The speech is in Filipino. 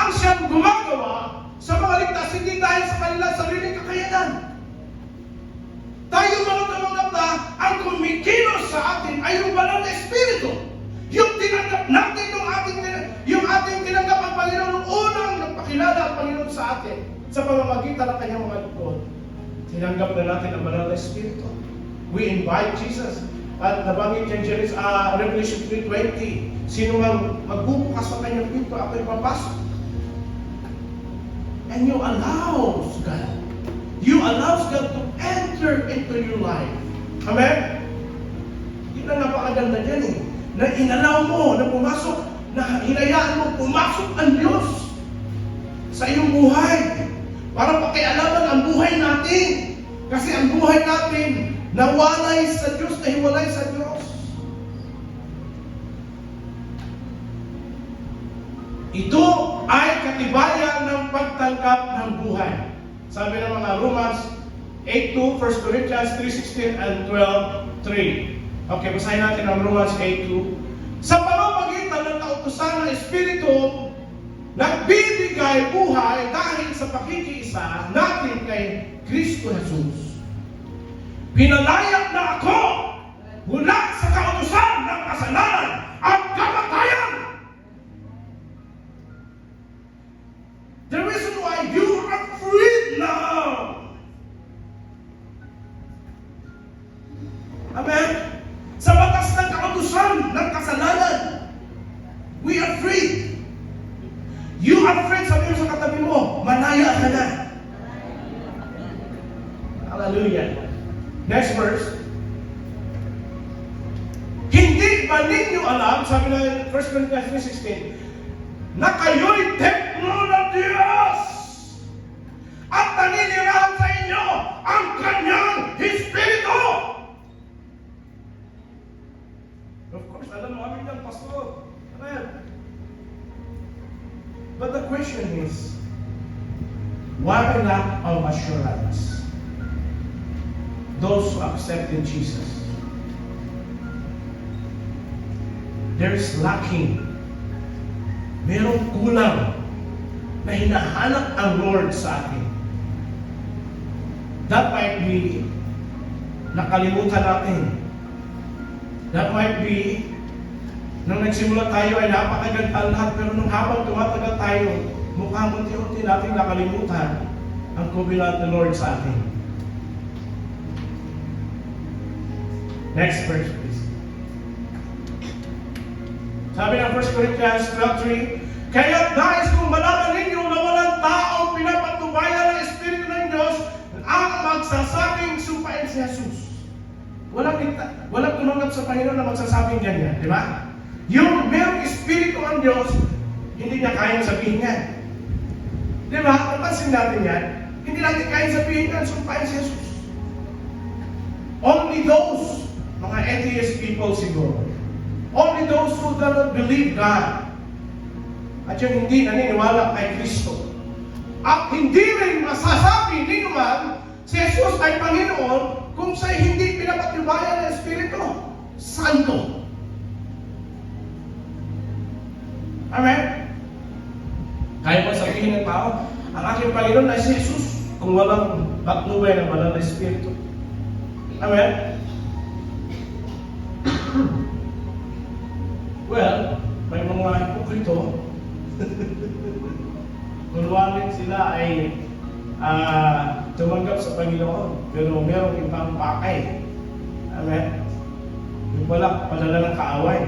Ang siyang gumagawa sa mga ligtas, hindi dahil sa kanilang sariling kakayanan. Tayo mga tumanggap na ang kumikilos sa atin ay yung banal na Espiritu. Yung tinanggap natin yung ating tinanggap ang Panginoon nung unang nagpakilala ang Panginoon sa atin sa pamamagitan ng kanyang mga lingkod. Tinanggap na natin ang banal na Espiritu. We invite Jesus. At nabanggit yung Revelation 3:20, sino mang magbubukas sa kanyang pinto, ako'y papasok. And you allow God. You allow God to enter into your life. Amen? Yun ang napakaganda dyan eh. Na inalaw mo, na pumasok, na hinayaan mo, pumasok ang Diyos sa iyong buhay. Para pakialaman ang buhay natin. Kasi ang buhay natin, nawalay sa Diyos, nahiwalay sa Diyos. Ito ay katibayan ng pagtanggap ng buhay. Sabi ng mga Romans 8:2, 1 Corinthians 3:16 and 12:3. Okay, basahin natin ang Romans 8:2. Sa pamamagitan ng kautusan ng Espiritu, nagbibigay buhay dahil sa pakikiisa natin kay Kristo Jesus. Pinalaya na ako mula sa kautusan ng kasalanan at kamatayan. The reason why you are free now. Amen? Sa batas ng kautusan ng kasalanan, we are free. You are free. Sabi mo sa katabi mo, malaya ka na. Hallelujah. Next verse. Hindi ba ninyo alam, sabi na 1 Corinthians 3:16, na kayo'y templo ng Diyos at naninirahan sa inyo ang kanyang Espiritu. Of course, alam mo kami ng pastor. Amen. But the question is, why lack of assurance? Those who accepted Jesus, there is lacking. Merong kulang na hinahanap ang Lord sa atin. That might be nakalimutan natin. That might be nung nagsimula tayo ay napakaganda lahat, pero nung habang tumatagal tayo, mukhang unti-unti natin nakalimutan ang covenant ng Lord sa atin. Next verse, please. Sabi ng 1 Corinthians 12:3, kaya dahil kung malaman ninyo na walang taong pinapatubayan ng Espiritu ng Diyos ang magsasabing sumpain si Jesus. Walang tumanggap sa Panginoon na magsasabing ganyan, di ba? Yung merong Espiritu ang Diyos, hindi niya kayang sabihin yan. Di ba? Napansin natin yan. Hindi natin kayang sabihin yan, sumpain si Jesus. Only those mga atheist people siguro. Only those who do not believe God. At yung hindi naniniwala kay Kristo. At hindi rin masasabi ni naman si Jesus ay Panginoon kung siya'y hindi pinapatibayan ng Espiritu Santo. Amen? Kaya pa sabihin ng tao, ang aking Panginoon ay si Jesus kung walang patnubay ng banal na Espiritu. Amen? Well, may mga hipokrito. Kunwarin sila ay tumanggap sa Panginoon, pero merong ibang pakay. Amen? Yung pala, padala ng kaaway.